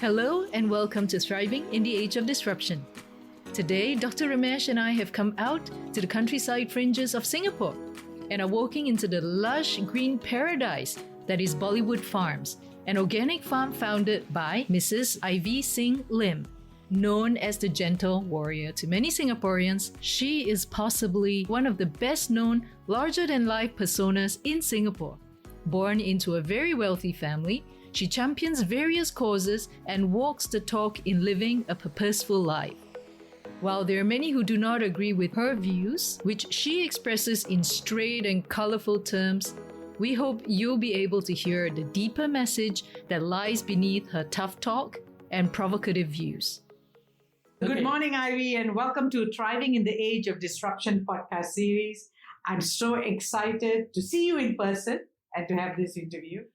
Hello and welcome to Thriving in the Age of Disruption. Today, Dr. Ramesh and I have come out to the countryside fringes of Singapore and are walking into the lush green paradise that is Bollywood Farms, an organic farm founded by Mrs. Ivy Singh-Lim. Known as the gentle warrior to many Singaporeans, she is possibly one of the best-known, larger-than-life personas in Singapore. Born into a very wealthy family, she champions various causes and walks the talk in living a purposeful life. While there are many who do not agree with her views, which she expresses in straight and colourful terms, we hope you'll be able to hear the deeper message that lies beneath her tough talk and provocative views. Good morning, Ivy, and welcome to Thriving in the Age of Disruption podcast series. I'm so excited to see you in person and to have this interview.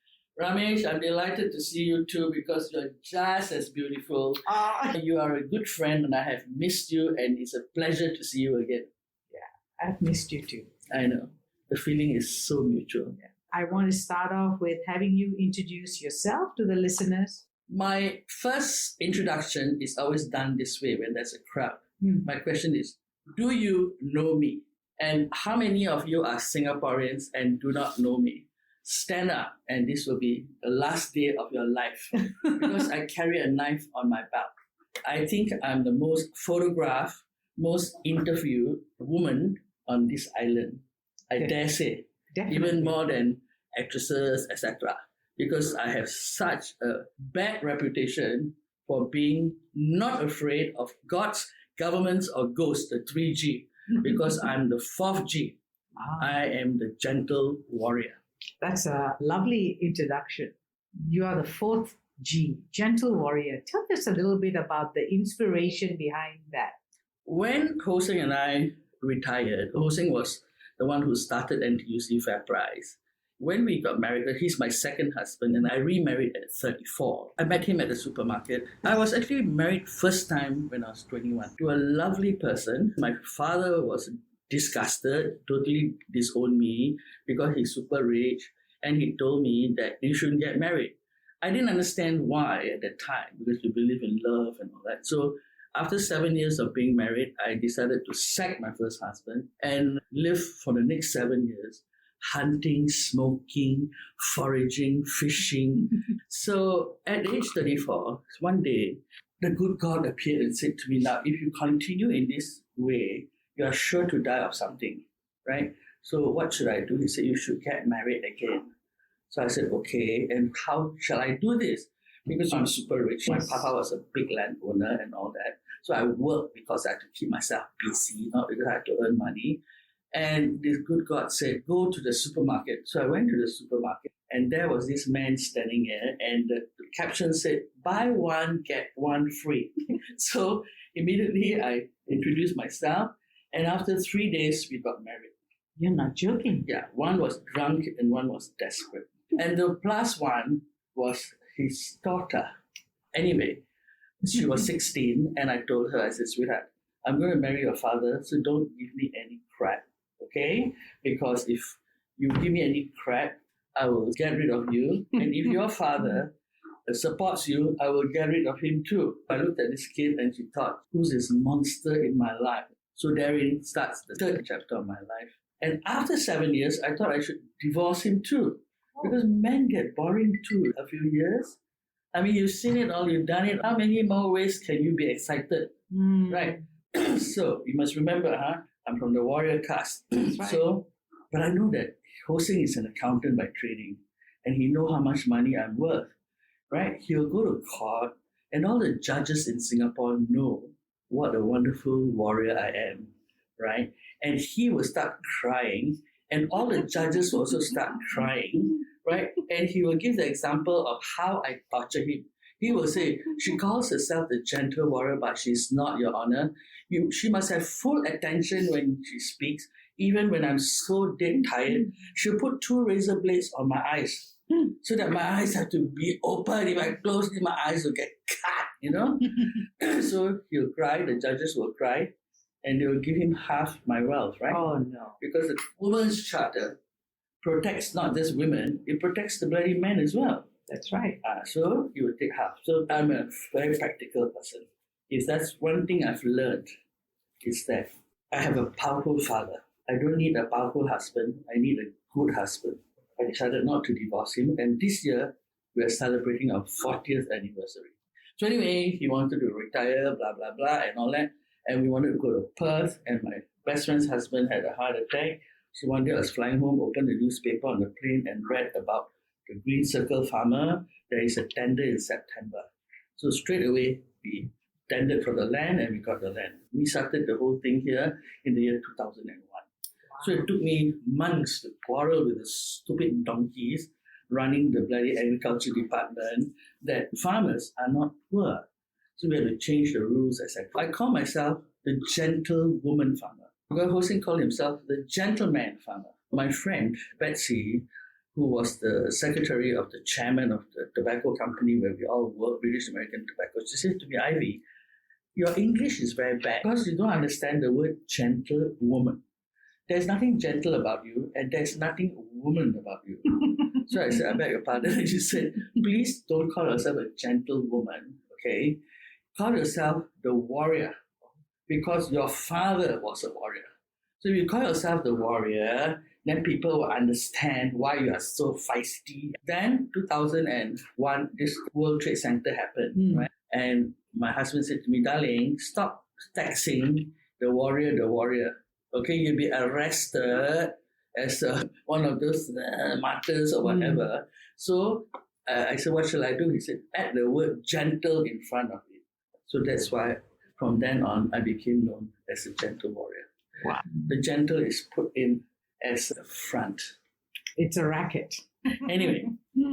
Ramesh, I'm delighted to see you too because you're just as beautiful. You are a good friend and I have missed you and it's a pleasure to see you again. Yeah, I've missed you too. I know. The feeling is so mutual. Yeah. I want to start off with having you introduce yourself to the listeners. My first introduction is always done this way when there's a crowd. My question is, do you know me? And how many of you are Singaporeans and do not know me? Stand up, and this will be the last day of your life because I carry a knife on my belt. I think I'm the most photographed, most interviewed woman on this island. I dare say, even more than actresses, etc. Because I have such a bad reputation for being not afraid of gods, governments, or ghosts, the 3G, because I'm the 4th G. I am the gentle warrior. That's a lovely introduction. You are the 4th G, gentle warrior. Tell us a little bit about the inspiration behind that. When Ho Seng and I retired, Ho Seng was the one who started NTUC FairPrice. When we got married, he's my second husband, and I remarried at 34. I met him at the supermarket. I was actually married first time when I was 21 to a lovely person. My father was disgusted, totally disowned me because he's super rich, and he told me that you shouldn't get married. I didn't understand why at that time because you believe in love and all that. So after 7 years of being married, I decided to sack my first husband and live for the next 7 years hunting, smoking, foraging, fishing. So at age 34, one day, the good God appeared and said to me, now, if you continue in this way, you are sure to die of something, right? So what should I do? He said, you should get married again. So I said, okay, and how shall I do this? Because I'm super rich. My papa was a big landowner and all that. So I worked because I had to keep myself busy, not because I had to earn money. And this good God said, go to the supermarket. So I went to the supermarket and there was this man standing there and the caption said, buy one, get one free. So immediately I introduced myself. And after 3 days, we got married. You're not joking. Yeah, one was drunk and one was desperate. And the plus one was his daughter. Anyway, she was 16 and I told her, I said, sweetheart, I'm going to marry your father, so don't give me any crap, okay? Because if you give me any crap, I will get rid of you. And if your father supports you, I will get rid of him too. I looked at this kid and she thought, who's this monster in my life? So therein starts the 3rd chapter of my life. And after 7 years, I thought I should divorce him too. Because men get boring too a few years. I mean, you've seen it all, you've done it. How many more ways can you be excited? Right? So you must remember, I'm from the warrior caste. Right. So, but I know that Ho Seng is an accountant by training. And he knows how much money I'm worth. Right? He'll go to court and all the judges in Singapore know what a wonderful warrior I am, right? And he will start crying, and all the judges will also start crying, right? And he will give the example of how I torture him. He will say, she calls herself the gentle warrior, but she's not, Your Honor. She must have full attention when she speaks. Even when I'm so dead tired, she'll put 2 razor blades on my eyes so that my eyes have to be open. If I close it, my eyes will get cut, you know? So he'll cry, the judges will cry, and they will give him half my wealth, right? Oh, no. Because the Women's Charter protects not just women, it protects the bloody men as well. That's right. So you will take half. So I'm a very practical person. If that's one thing I've learned, is that I have a powerful father. I don't need a powerful husband. I need a good husband. I decided not to divorce him. And this year, we are celebrating our 40th anniversary. So anyway, he wanted to retire, blah, blah, blah, and all that. And we wanted to go to Perth. And my best friend's husband had a heart attack. So one day I was flying home, opened the newspaper on the plane and read about the Green Circle farmer. There is a tender in September. So straight away, we tendered for the land and we got the land. We started the whole thing here in the year 2001. Wow. So it took me months to quarrel with the stupid donkeys running the bloody agriculture department that farmers are not poor. So we had to change the rules, etc. I call myself the gentlewoman farmer. Because Hosing called himself the gentleman farmer. My friend, Betsy, who was the secretary of the chairman of the tobacco company where we all work, British American Tobacco, she said to me, Ivy, your English is very bad because you don't understand the word gentlewoman. There's nothing gentle about you and there's nothing woman about you. So I said, I beg your pardon. And she said, please don't call yourself a gentlewoman, okay? Call yourself the warrior because your father was a warrior. So if you call yourself the warrior, then people will understand why you are so feisty. Then 2001, this World Trade Center happened, right? And my husband said to me, darling, stop taxing the warrior. Okay, you'll be arrested as one of those martyrs or whatever. So I said, what shall I do? He said, add the word gentle in front of it. So that's why from then on, I became known as a gentle warrior. Wow. The gentle is put in as a front. It's a racket. Anyway,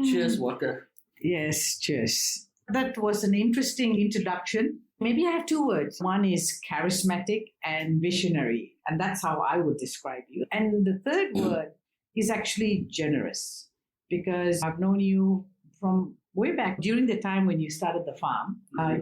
cheers, water. Yes, cheers. That was an interesting introduction. Maybe I have two words. One is charismatic and visionary. And that's how I would describe you. And the third word is actually generous. Because I've known you from way back during the time when you started the farm. At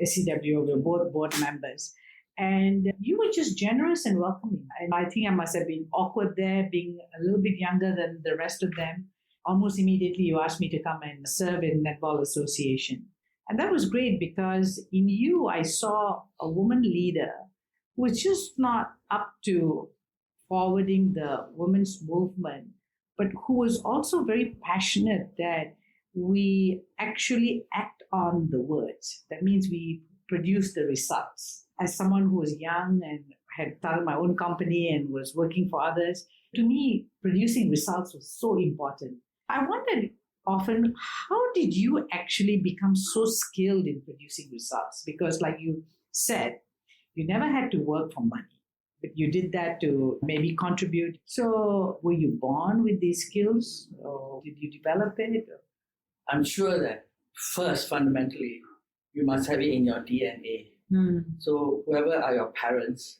SCW, we were both board members. And you were just generous and welcoming. And I think I must have been awkward there, being a little bit younger than the rest of them. Almost immediately, you asked me to come and serve in Netball Association. And that was great because in you, I saw a woman leader who was just not up to forwarding the women's movement, but who was also very passionate that we actually act on the words. That means we produce the results. As someone who was young and had started my own company and was working for others, to me, producing results was so important. I wondered often, how did you actually become so skilled in producing results? Because like you said, you never had to work for money, but you did that to maybe contribute. So were you born with these skills or did you develop it? I'm sure that first, fundamentally, you must have it in your DNA. So whoever are your parents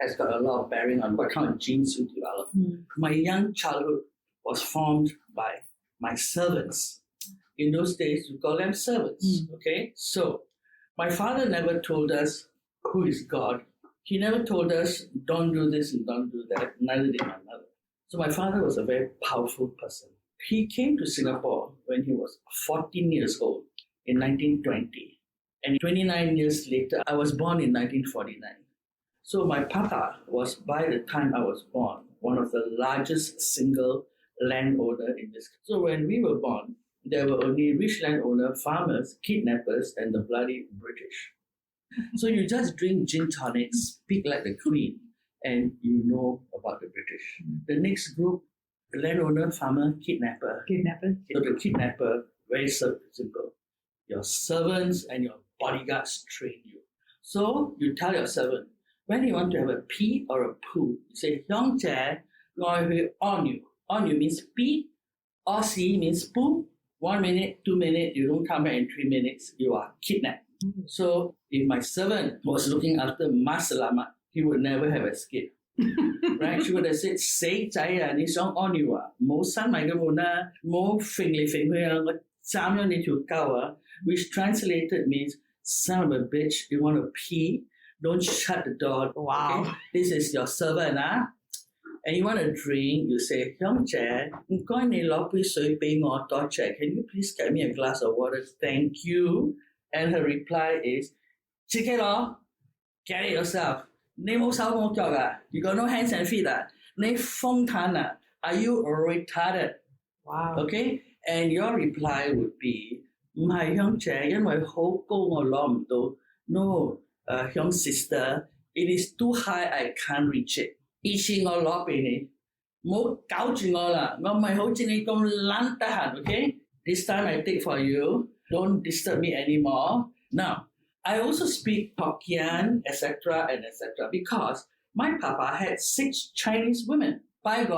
has got a lot of bearing on what kind of genes you develop. My young childhood was formed by my servants. In those days, we call them servants, okay? So my father never told us who is God. He never told us, don't do this and don't do that. Neither did my mother. So my father was a very powerful person. He came to Singapore when he was 14 years old in 1920. And 29 years later, I was born in 1949. So my papa was, by the time I was born, one of the largest single landowner in this. So when we were born, there were only rich landowner, farmers, kidnappers, and the bloody British. So you just drink gin tonic, speak like the Queen, and you know about the British. The next group, the landowner, farmer, kidnapper. So the kidnapper, very simple. Your servants and your bodyguards train you. So you tell your servant, when you want to have a pee or a poo, you say, Yong Jie, ngoi on you. On you means pee, or si means poo. 1 minute, 2 minutes, you don't come back in 3 minutes, you are kidnapped. So if my servant was looking after Mas Selamat, he would never have escaped. Right? She would have said, say, Jaya, ni song on you. Mo san mai ga mo na, mo fing li fing hui, Samuel ni tu kawa, which translated means, son of a bitch, you want to pee? Don't shut the door. Wow. Okay? This is your servant, And you want a drink, you say, Hyung Che, can you please get me a glass of water? Thank you. And her reply is, get it yourself. You got no hands and feet. Are you retarded? Wow. Okay? And your reply would be, Hyung Che, no, Hyung sister, it is too high, I can't reach it. 以前我攞俾你，唔好搞住我啦，我唔係好似你咁懶得閒 ，okay? This time I take for you, don't disturb me anymore. Now, I also speak Hokkien, etc., and etc., because my papa had 6 Chinese women. That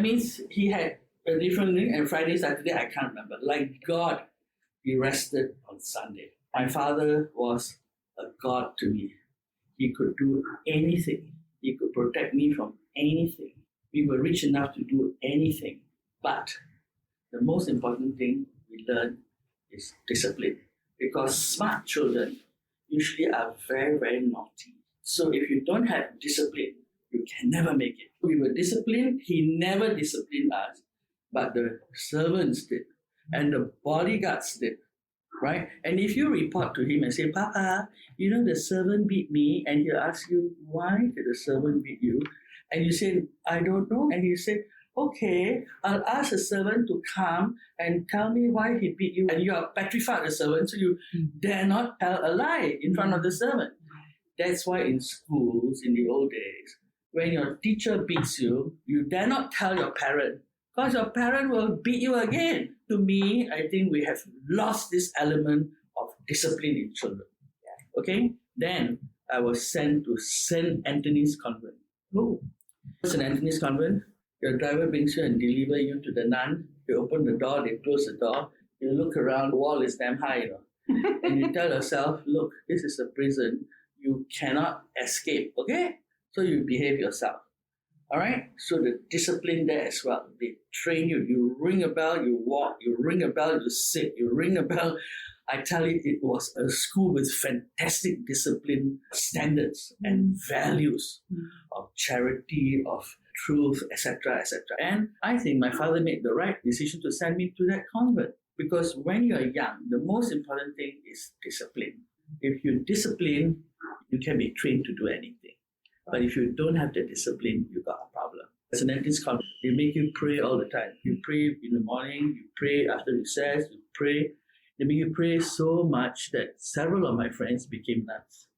means he had a different thing, and Friday, Saturday, I can't remember. Like God, he rested on Sunday. My father was a God to me. He could do anything. He could protect me from anything. We were rich enough to do anything. But the most important thing we learn is discipline. Because smart children usually are very, very naughty. So if you don't have discipline, you can never make it. We were disciplined. He never disciplined us. But the servants did. And the bodyguards did. Right? And if you report to him and say, Papa, the servant beat me, and he'll ask you, why did the servant beat you? And you say, I don't know. And he said, okay, I'll ask the servant to come and tell me why he beat you. And you are petrified, the servant, so you dare not tell a lie in front of the servant. That's why in schools in the old days, when your teacher beats you, you dare not tell your parent, because your parent will beat you again. To me, I think we have lost this element of discipline in children. Okay? Then I was sent to St. Anthony's Convent. Oh. St. Anthony's Convent, your driver brings you and delivers you to the nun. You open the door, they close the door. You look around, the wall is damn high, and you tell yourself, look, this is a prison. You cannot escape, okay? So you behave yourself. All right? So the discipline there as well. They train you. You ring a bell, you walk. You ring a bell, you sit. You ring a bell. I tell you, it was a school with fantastic discipline standards and values of charity, of truth, etc., etc. And I think my father made the right decision to send me to that convent. Because when you're young, the most important thing is discipline. If you're disciplined, you can be trained to do anything. But if you don't have the discipline, you got a problem. As an Adventist convent, they make you pray all the time. You pray in the morning, you pray after recess, you pray. They make you pray so much that several of my friends became nuns.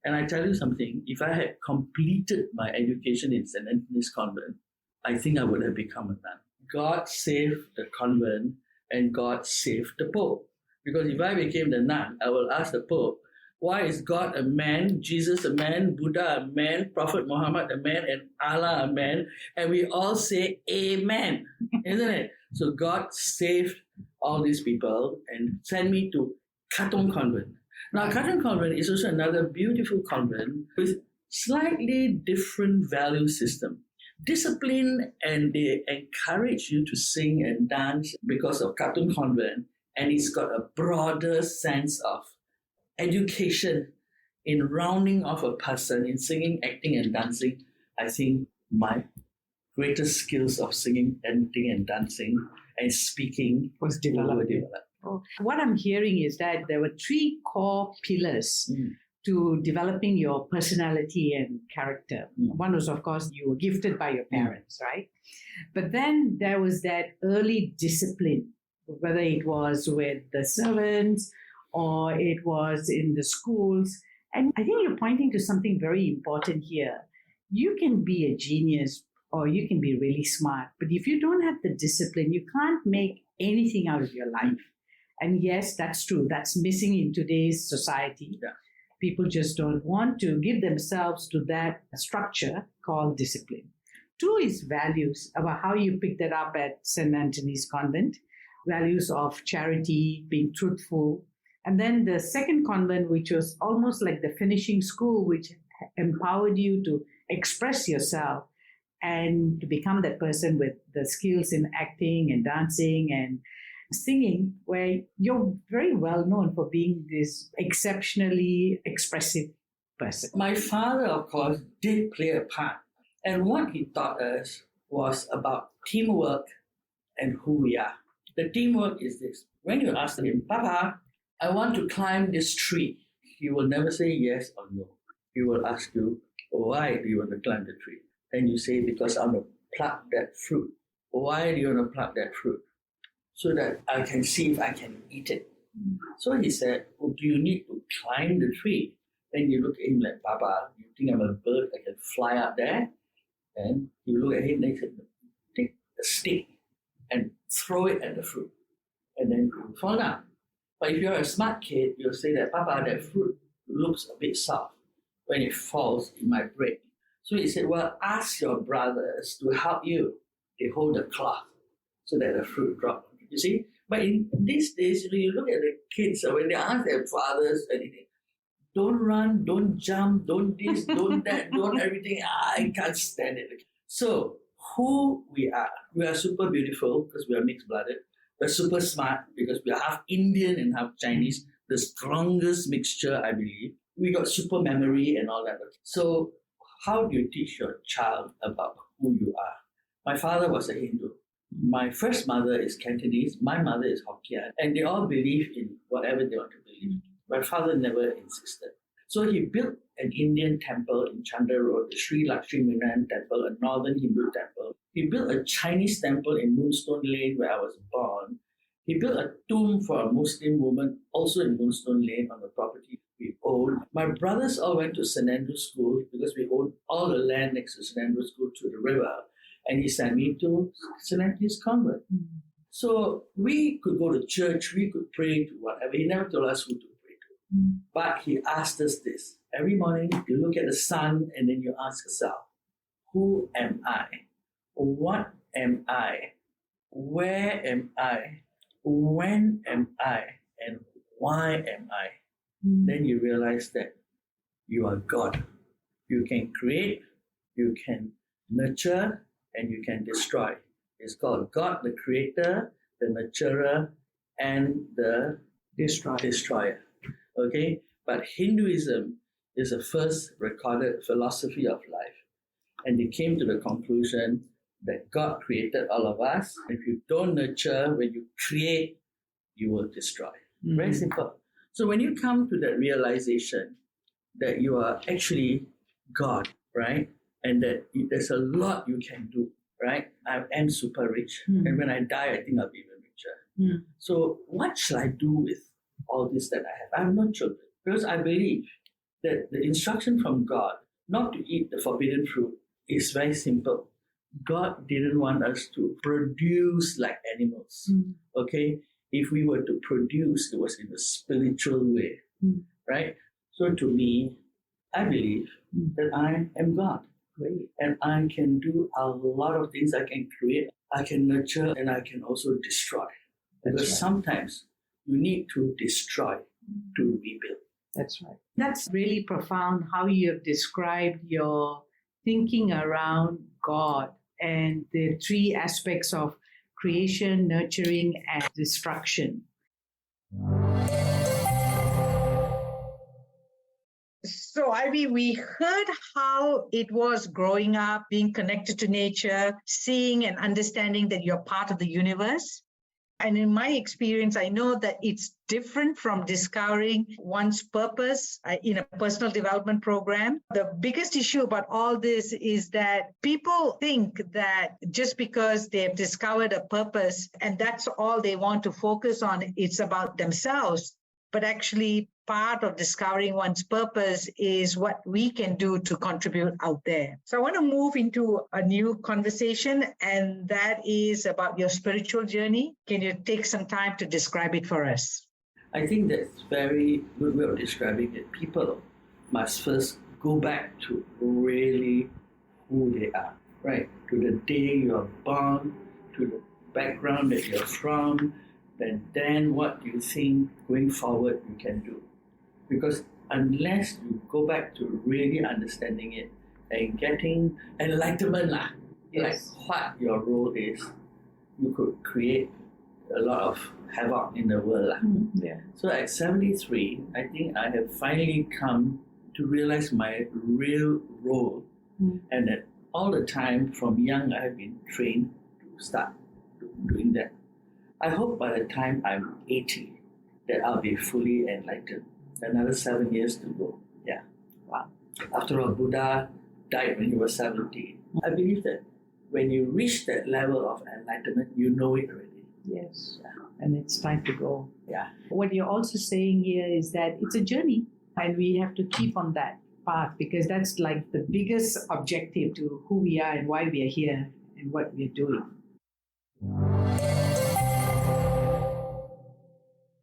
And I tell you something, if I had completed my education in St. Anthony's Convent, I think I would have become a nun. God saved the convent and God saved the Pope. Because if I became the nun, I will ask the Pope, why is God a man, Jesus a man, Buddha a man, Prophet Muhammad a man, and Allah a man? And we all say Amen, isn't it? So God saved all these people and sent me to Katong Convent. Now, Katong Convent is also another beautiful convent with slightly different value system. Discipline, and they encourage you to sing and dance because of Katong Convent, and it's got a broader sense of education in rounding off a person in singing, acting, and dancing. I think my greatest skills of singing, acting, and dancing and speaking was developed. Oh. What I'm hearing is that there were 3 core pillars to developing your personality and character. One was, of course, you were gifted by your parents, right? But then there was that early discipline, whether it was with the servants or it was in the schools. And I think you're pointing to something very important here. You can be a genius or you can be really smart, but if you don't have the discipline, you can't make anything out of your life. And yes, that's true. That's missing in today's society. Yeah. People just don't want to give themselves to that structure called discipline. 2 is values, about how you picked that up at St. Anthony's Convent. Values of charity, being truthful. And then the second convent, which was almost like the finishing school, which empowered you to express yourself and to become that person with the skills in acting and dancing and singing, where you're very well known for being this exceptionally expressive person. My father, of course, did play a part. And what he taught us was about teamwork and who we are. The teamwork is this. When you ask him, Papa, I want to climb this tree, he will never say yes or no. He will ask you, why do you want to climb the tree? And you say, because I want to pluck that fruit. Why do you want to pluck that fruit? So that I can see if I can eat it. So he said, do you need to climb the tree? Then you look at him like, Papa, you think I'm a bird that can fly up there? And you look at him and he said, take a stick and throw it at the fruit. And then you fall down. But if you're a smart kid, you'll say that, Papa, that fruit looks a bit soft. When it falls, it might break. So he said, well, ask your brothers to help you. They hold the cloth so that the fruit drops. You see? But in these days, when you look at the kids, when they ask their fathers anything, don't run, don't jump, don't this, don't that, don't everything. I can't stand it. So, who we are super beautiful because we are mixed-blooded. We're super smart because we are half Indian and half Chinese, the strongest mixture, I believe. We got super memory and all that. So, how do you teach your child about who you are? My father was a Hindu. My first mother is Cantonese. My mother is Hokkien. And they all believe in whatever they want to believe. My father never insisted. So he built an Indian temple in Chandra Road, the Sri Lakshminarayan Temple, a northern Hindu temple. He built a Chinese temple in Moonstone Lane where I was born. He built a tomb for a Muslim woman also in Moonstone Lane on the property we owned. My brothers all went to St. Andrew's School because we owned all the land next to St. Andrew's School to the river. And he sent me to St. Anthony's Convent. So we could go to church, we could pray to whatever. He never told us who to pray to. But he asked us this. Every morning, you look at the sun and then you ask yourself, who am I? What am I? Where am I? When am I? And why am I? Then you realize that you are God. You can create, you can nurture, and you can destroy. It's called God, the creator, the nurturer, and the destroyer. Okay? But Hinduism is the first recorded philosophy of life. And they came to the conclusion that God created all of us. If you don't nurture, when you create, you will destroy. Very simple. So when you come to that realization that you are actually God, right? And that there's a lot you can do, right? I am super rich. And when I die, I think I'll be even richer. So what shall I do with all this that I have? I have no children. Because I believe that the instruction from God not to eat the forbidden fruit is very simple. God didn't want us to produce like animals, okay? If we were to produce, it was in a spiritual way, right? So to me, I believe that I am God. And I can do a lot of things. I can create, I can nurture, and I can also destroy. Because sometimes you need to destroy to rebuild. That's right. That's really profound how you have described your thinking around God and the three aspects of creation, nurturing, and destruction. So, Ivy, we heard how it was growing up, being connected to nature, seeing and understanding that you're part of the universe. And in my experience, I know that it's different from discovering one's purpose in a personal development program. The biggest issue about all this is that people think that just because they've discovered a purpose and that's all they want to focus on, it's about themselves. But actually, part of discovering one's purpose is what we can do to contribute out there. So I want to move into a new conversation, and that is about your spiritual journey. Can you take some time to describe it for us? I think that's very good way of describing it. People must first go back to really who they are, right? To the day you are born, to the background that you're from, and then what you think going forward you can do. Because unless you go back to really understanding it and getting enlightenment, like what your role is, you could create a lot of havoc in the world. So at 73, I think I have finally come to realize my real role and that all the time from young I have been trained to start doing that. I hope by the time I'm 80 that I'll be fully enlightened. Another 7 years to go. Yeah. Wow. After all, Buddha died when he was 70. I believe that when you reach that level of enlightenment, you know it already. Yes. And it's time to go. Yeah. What you're also saying here is that it's a journey and we have to keep on that path because that's like the biggest objective to who we are and why we are here and what we are doing.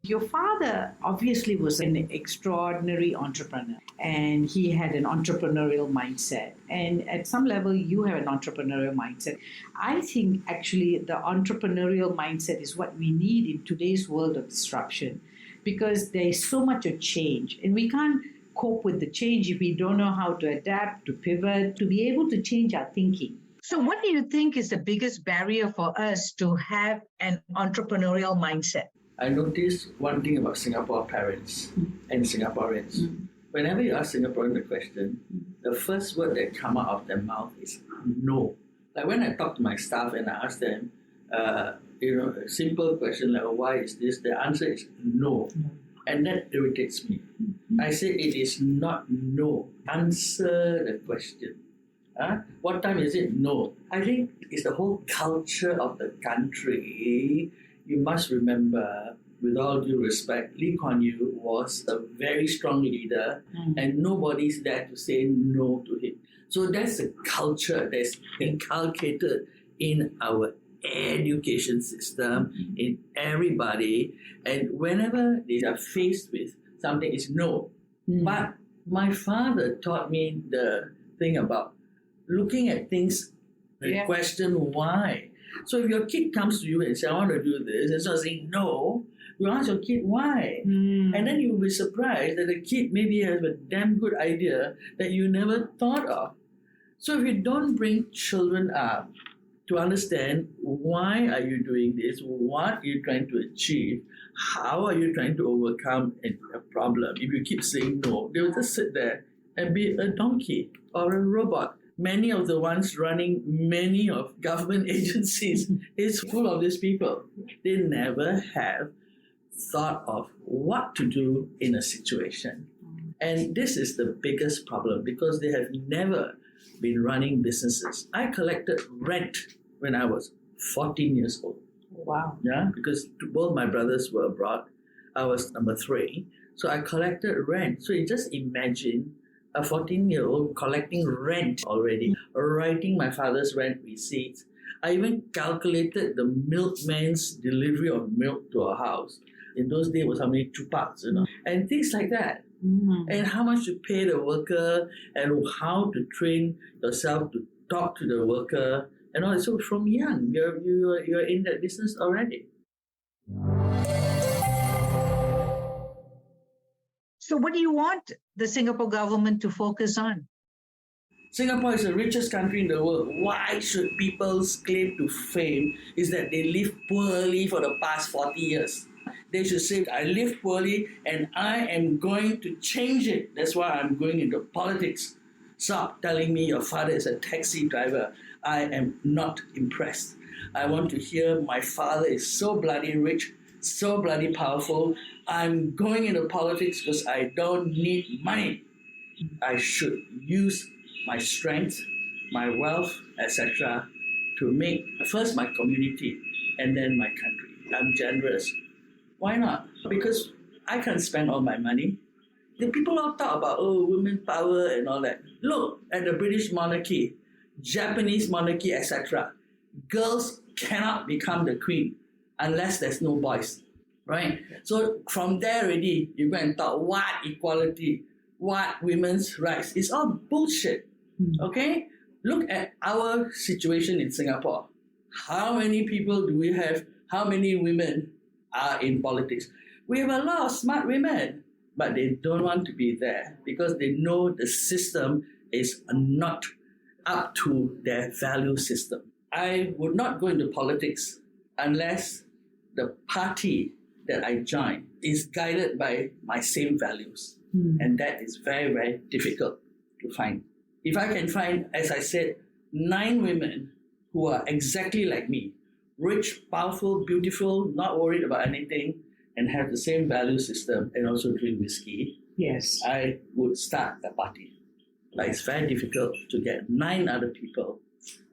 Your father obviously was an extraordinary entrepreneur and he had an entrepreneurial mindset. And at some level, you have an entrepreneurial mindset. I think actually the entrepreneurial mindset is what we need in today's world of disruption because there is so much of change and we can't cope with the change if we don't know how to adapt, to pivot, to be able to change our thinking. So what do you think is the biggest barrier for us to have an entrepreneurial mindset? I noticed one thing about Singapore parents and Singaporeans. Whenever you ask Singaporean a question, the first word that comes out of their mouth is no. Like when I talk to my staff and I ask them, a simple question like, why is this? The answer is no. And that irritates me. I say it is not no. Answer the question. What time is it? No. I think it's the whole culture of the country. You must remember, with all due respect, Lee Kuan Yew was a very strong leader and nobody's there to say no to him. So that's a culture that's inculcated in our education system, in everybody. And whenever they are faced with something, it's no. But my father taught me the thing about looking at things and question why. So if your kid comes to you and says, I want to do this, and so saying no, you ask your kid why. And then you'll be surprised that the kid maybe has a damn good idea that you never thought of. So if you don't bring children up to understand why are you doing this, what are you trying to achieve, how are you trying to overcome a problem, if you keep saying no, they will just sit there and be a donkey or a robot. Many of the ones running many of government agencies is full of these people. They never have thought of what to do in a situation. And this is the biggest problem because they have never been running businesses. I collected rent when I was 14 years old. Wow. Yeah, because both my brothers were abroad. I was number 3. So I collected rent. So you just imagine a 14-year-old collecting rent already, writing my father's rent receipts. I even calculated the milkman's delivery of milk to our house. In those days, it was how many chupas, and things like that. And how much to pay the worker, and how to train yourself to talk to the worker, and all that. So from young, you're in that business already. So what do you want the Singapore government to focus on? Singapore is the richest country in the world. Why should people's claim to fame is that they live poorly for the past 40 years? They should say, I live poorly and I am going to change it. That's why I'm going into politics. Stop telling me your father is a taxi driver. I am not impressed. I want to hear my father is so bloody rich, so bloody powerful. I'm going into politics because I don't need money. I should use my strength, my wealth, etc. to make first my community and then my country. I'm generous. Why not? Because I can't spend all my money. The people all talk about, women power and all that. Look at the British monarchy, Japanese monarchy, etc. Girls cannot become the queen unless there's no boys. Right? So from there already, you go and talk what equality, what women's rights. It's all bullshit. Okay? Look at our situation in Singapore. How many people do we have? How many women are in politics? We have a lot of smart women, but they don't want to be there because they know the system is not up to their value system. I would not go into politics unless the party that I join is guided by my same values. And that is very, very difficult to find. If I can find, as I said, 9 women who are exactly like me, rich, powerful, beautiful, not worried about anything, and have the same value system and also drink whiskey, Yes. I would start a party. But it's very difficult to get 9 other people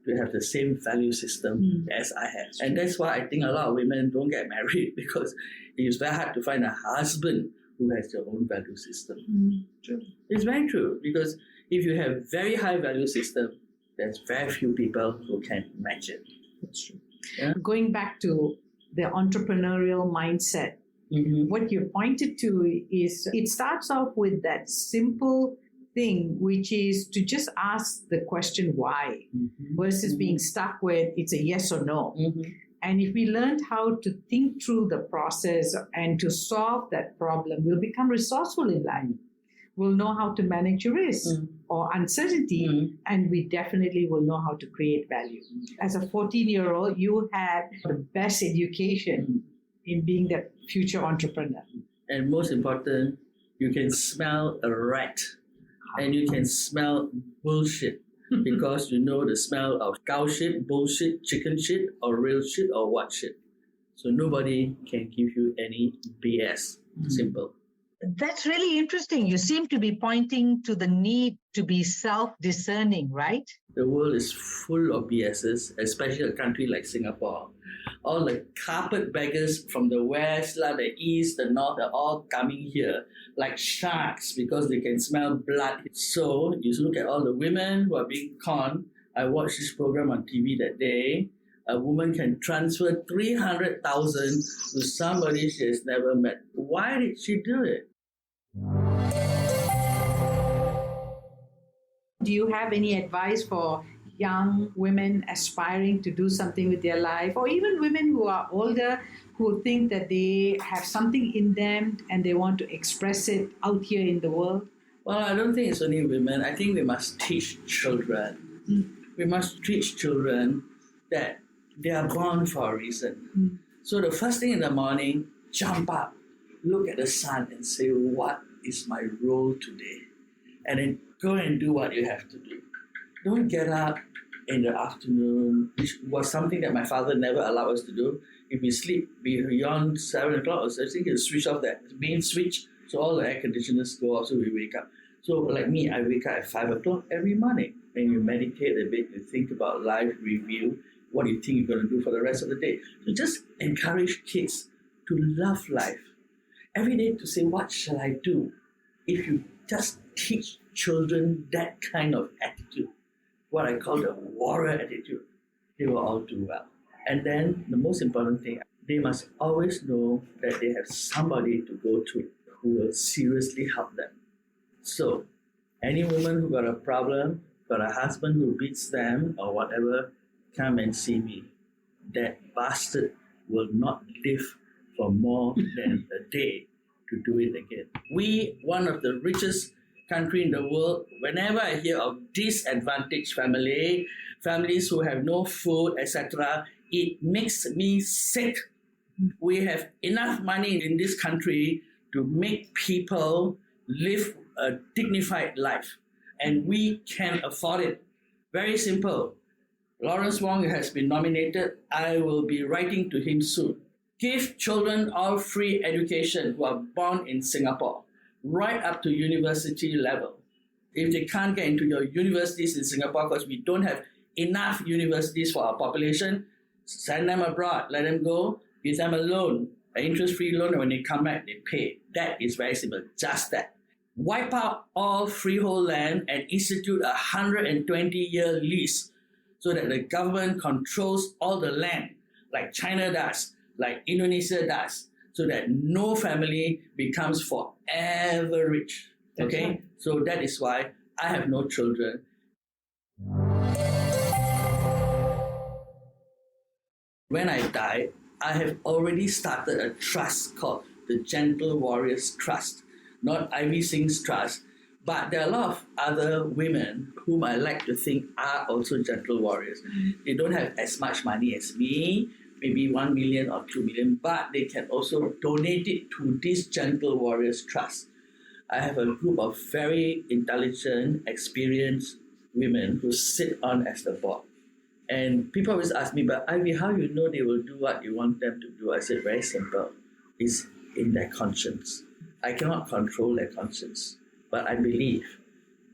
to have the same value system as I have. And that's why I think a lot of women don't get married, because it's very hard to find a husband who has their own value system. True. It's very true, because if you have very high value system, there's very few people who can match it. That's true. Yeah? Going back to the entrepreneurial mindset, what you pointed to is it starts off with that simple thing, which is to just ask the question why versus being stuck with it's a yes or no. And if we learned how to think through the process and to solve that problem, we'll become resourceful in life. We'll know how to manage risk or uncertainty, and we definitely will know how to create value. As a 14-year-old, you had the best education in being that future entrepreneur. And most important, you can smell a rat and you can smell bullshit because you know the smell of cow shit, bullshit, chicken shit, or real shit, or what shit. So nobody can give you any BS. Simple. That's really interesting. You seem to be pointing to the need to be self-discerning, right? The world is full of BSs, especially a country like Singapore. All the carpetbaggers from the west, the east, the north are all coming here like sharks because they can smell blood. So you look at all the women who are being conned. I watched this program on TV that day. A woman can transfer 300,000 to somebody she has never met. Why did she do it? Do you have any advice for young women aspiring to do something with their life, or even women who are older who think that they have something in them and they want to express it out here in the world? Well, I don't think it's only women. I think we must teach children. We must teach children that they are born for a reason. So the first thing in the morning, jump up, look at the sun and say, what is my role today? And then go and do what you have to do. Don't get up in the afternoon, which was something that my father never allowed us to do. If we sleep beyond 7 o'clock, I think he'll switch off that main switch, so all the air conditioners go off, so we wake up. So like me, I wake up at 5 o'clock every morning. And you meditate a bit, you think about life, review, what do you think you're going to do for the rest of the day. So just encourage kids to love life. Every day to say, what shall I do? If you just teach children that kind of attitude, what I call the warrior attitude, they will all do well. And then the most important thing, they must always know that they have somebody to go to who will seriously help them. So any woman who got a problem, got a husband who beats them or whatever, come and see me. That bastard will not live for more than a day to do it again. We, one of the richest country in the world, whenever I hear of disadvantaged families who have no food, etc., it makes me sick. We have enough money in this country to make people live a dignified life, and we can afford it. Very simple. Lawrence Wong has been nominated. I will be writing to him soon. Give children all free education who are born in Singapore, right up to university level. If they can't get into your universities in Singapore because we don't have enough universities for our population, send them abroad, let them go, give them a loan, an interest-free loan, and when they come back, they pay. That is very simple, just that. Wipe out all freehold land and institute a 120-year lease so that the government controls all the land, like China does, like Indonesia does, so that no family becomes forever rich. Okay? Right. So that is why I have no children. When I die, I have already started a trust called the Gentle Warriors Trust, not Ivy Singh's trust, but there are a lot of other women whom I like to think are also gentle warriors. They don't have as much money as me, maybe 1 million or 2 million, but they can also donate it to this Gentle Warriors Trust. I have a group of very intelligent, experienced women who sit on as the board. And people always ask me, but Ivy, how you know they will do what you want them to do? I said, very simple. It's in their conscience. I cannot control their conscience, but I believe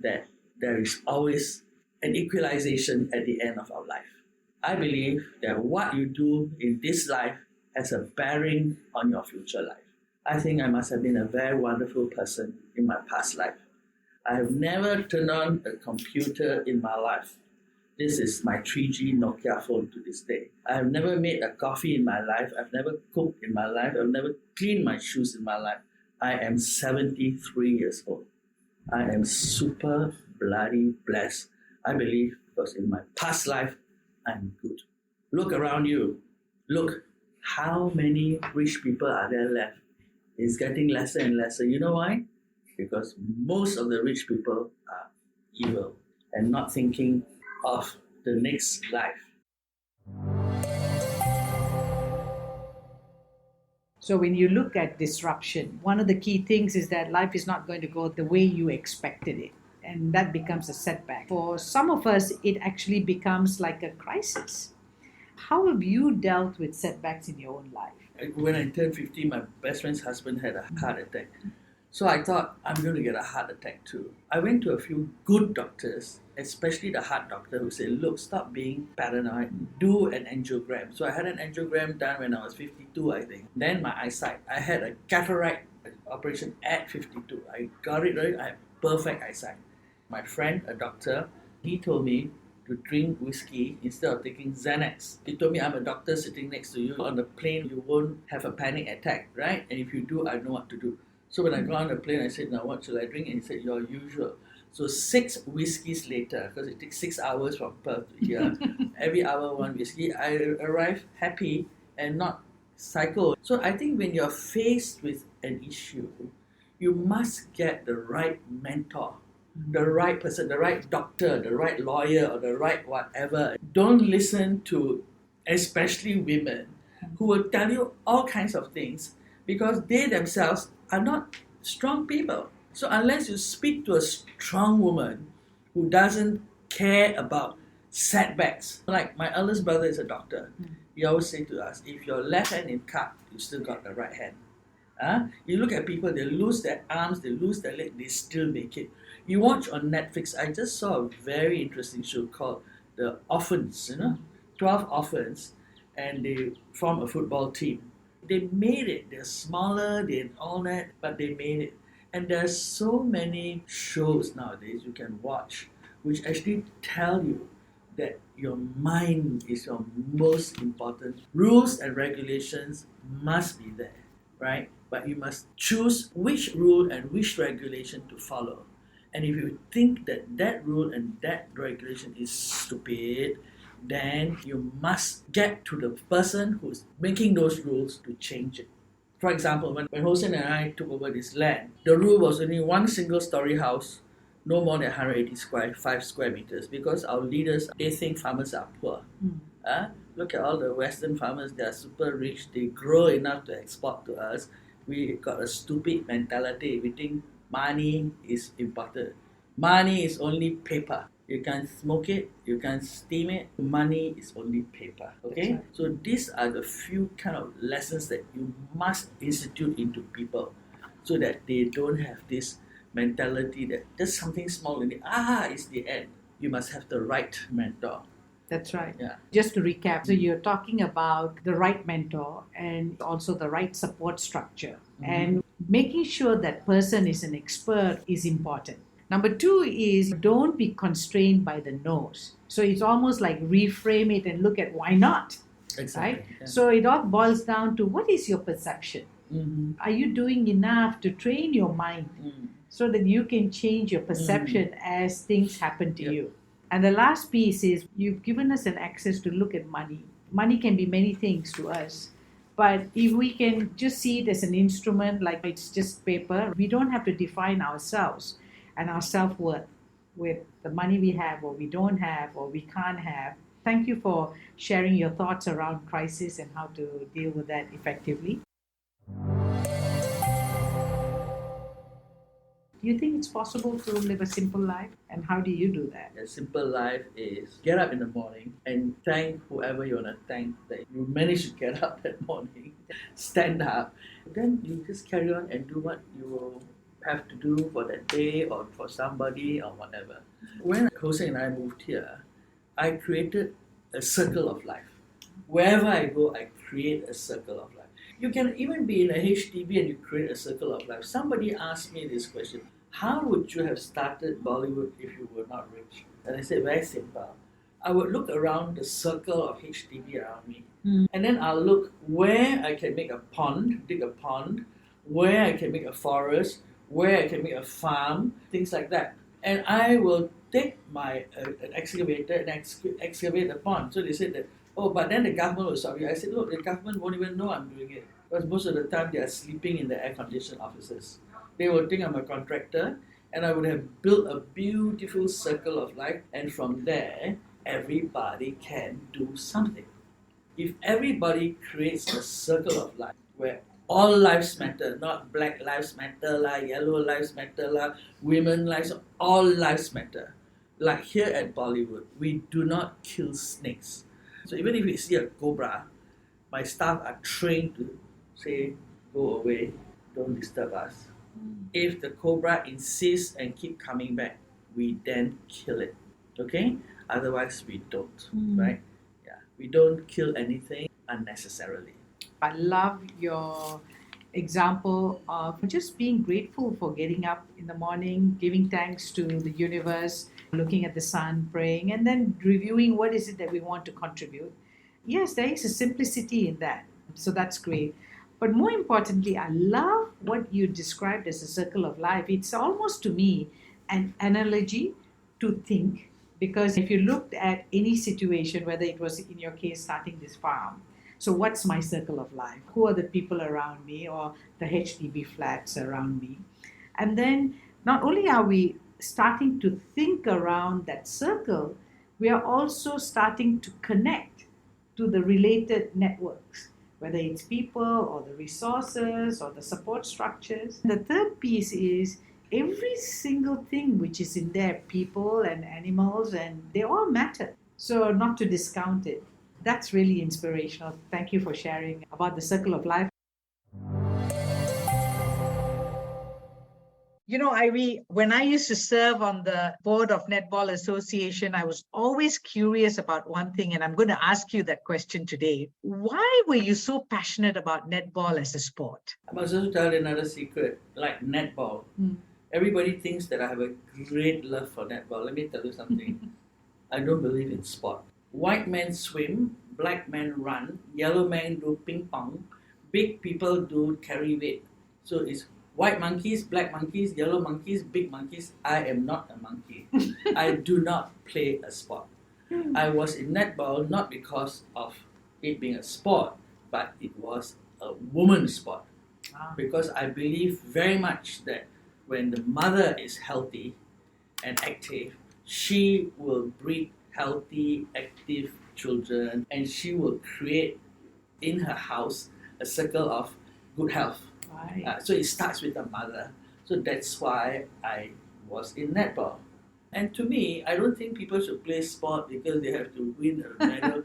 that there is always an equalization at the end of our life. I believe that what you do in this life has a bearing on your future life. I think I must have been a very wonderful person in my past life. I have never turned on a computer in my life. This is my 3G Nokia phone to this day. I have never made a coffee in my life. I've never cooked in my life. I've never cleaned my shoes in my life. I am 73 years old. I am super bloody blessed. I believe because in my past life, I'm good. Look around you. Look, how many rich people are there left? It's getting lesser and lesser. You know why? Because most of the rich people are evil and not thinking of the next life. So when you look at disruption, one of the key things is that life is not going to go the way you expected it. And that becomes a setback. For some of us, it actually becomes like a crisis. How have you dealt with setbacks in your own life? When I turned 50, my best friend's husband had a heart attack. So I thought, I'm going to get a heart attack too. I went to a few good doctors, especially the heart doctor, who said, look, stop being paranoid, do an angiogram. So I had an angiogram done when I was 52, I think. Then my eyesight, I had a cataract operation at 52. I got it right, I have perfect eyesight. My friend, a doctor, he told me to drink whiskey instead of taking Xanax. He told me, I'm a doctor sitting next to you. On the plane, you won't have a panic attack, right? And if you do, I know what to do. So when I got on the plane, I said, now what shall I drink? And he said, your usual. So 6 whiskeys later, because it takes 6 hours from Perth to here, every hour 1 whiskey, I arrived happy and not psycho. So I think when you're faced with an issue, you must get the right mentor, the right person, the right doctor, the right lawyer, or the right whatever. Don't listen to especially women who will tell you all kinds of things because they themselves are not strong people. So unless you speak to a strong woman who doesn't care about setbacks, like my eldest brother is a doctor, he always say to us, if your left hand is cut, you still got the right hand. You look at people, they lose their arms, they lose their leg, they still make it. You watch on Netflix, I just saw a very interesting show called The Orphans, 12 orphans, and they form a football team. They made it. They're smaller, they're all that, but they made it. And there's so many shows nowadays you can watch which actually tell you that your mind is your most important. Rules and regulations must be there, right? But you must choose which rule and which regulation to follow. And if you think that that rule and that regulation is stupid, then you must get to the person who's making those rules to change it. For example, when Hossein and I took over this land, the rule was only one single story house, no more than 180 5 square meters, because our leaders, they think farmers are poor. Look at all the Western farmers, they are super rich, they grow enough to export to us. We got a stupid mentality. We think money is important. Money is only paper. You can smoke it, you can steam it. Money is only paper. Okay? Right. So these are the few kind of lessons that you must institute into people so that they don't have this mentality that just something small and it's the end. You must have the right mentor. That's right. Yeah. Just to recap, so you're talking about the right mentor and also the right support structure. And making sure that person is an expert is important. Number 2 is don't be constrained by the no's. So it's almost like reframe it and look at why not. Exactly. Right? Yeah. So it all boils down to what is your perception? Are you doing enough to train your mind so that you can change your perception as things happen to you? And the last piece is you've given us an access to look at money. Money can be many things to us. But if we can just see it as an instrument, like it's just paper, we don't have to define ourselves and our self-worth with the money we have or we don't have or we can't have. Thank you for sharing your thoughts around crisis and how to deal with that effectively. Do you think it's possible to live a simple life? And how do you do that? A simple life is get up in the morning and thank whoever you want to thank that you managed to get up that morning, stand up, then you just carry on and do what you will have to do for that day or for somebody or whatever. When Seng and I moved here, I created a circle of life. Wherever I go, I create a circle of life. You can even be in a HDB and you create a circle of life. Somebody asked me this question, how would you have started Bollywood if you were not rich? And I said, very simple. I would look around the circle of HDB around me. And then I'll look where I can make a pond, dig a pond, where I can make a forest, where I can make a farm, things like that. And I will take my an excavator and excavate the pond. So they said that, oh, but then the government will stop you. I said, look, the government won't even know I'm doing it. Because most of the time they are sleeping in the air-conditioned offices. They will think I'm a contractor, and I would have built a beautiful circle of life, and from there, everybody can do something. If everybody creates a circle of life where all lives matter, not black lives matter, yellow lives matter, women lives, all lives matter. Like here at Bollywood, we do not kill snakes. So even if we see a cobra, my staff are trained to say, go away, don't disturb us. If the cobra insists and keep coming back, we then kill it. Okay? Otherwise, we don't. Right? Yeah. We don't kill anything unnecessarily. I love your example of just being grateful for getting up in the morning, giving thanks to the universe, looking at the sun, praying, and then reviewing what is it that we want to contribute. Yes, there is a simplicity in that. So that's great. But more importantly, I love what you described as a circle of life. It's almost to me an analogy to think, because if you looked at any situation, whether it was in your case starting this farm, so what's my circle of life? Who are the people around me or the HDB flats around me? And then not only are we starting to think around that circle, we are also starting to connect to the related networks, whether it's people or the resources or the support structures. The third piece is every single thing which is in there, people and animals, and they all matter. So not to discount it. That's really inspirational. Thank you for sharing about the circle of life. You know, Ivy, when I used to serve on the board of Netball Association, I was always curious about one thing, and I'm going to ask you that question today. Why were you so passionate about netball as a sport? I must also tell you another secret, like netball. Everybody thinks that I have a great love for netball. Let me tell you something. I don't believe in sport. White men swim, black men run, yellow men do ping pong, big people do carry weight. So it's white monkeys, black monkeys, yellow monkeys, big monkeys. I am not a monkey. I do not play a sport. I was in netball not because of it being a sport, but it was a woman's sport. Because I believe very much that when the mother is healthy and active, she will breed healthy, active children, and she will create in her house a circle of good health. Right. So it starts with the mother. So that's why I was in netball. And to me, I don't think people should play sport because they have to win a medal.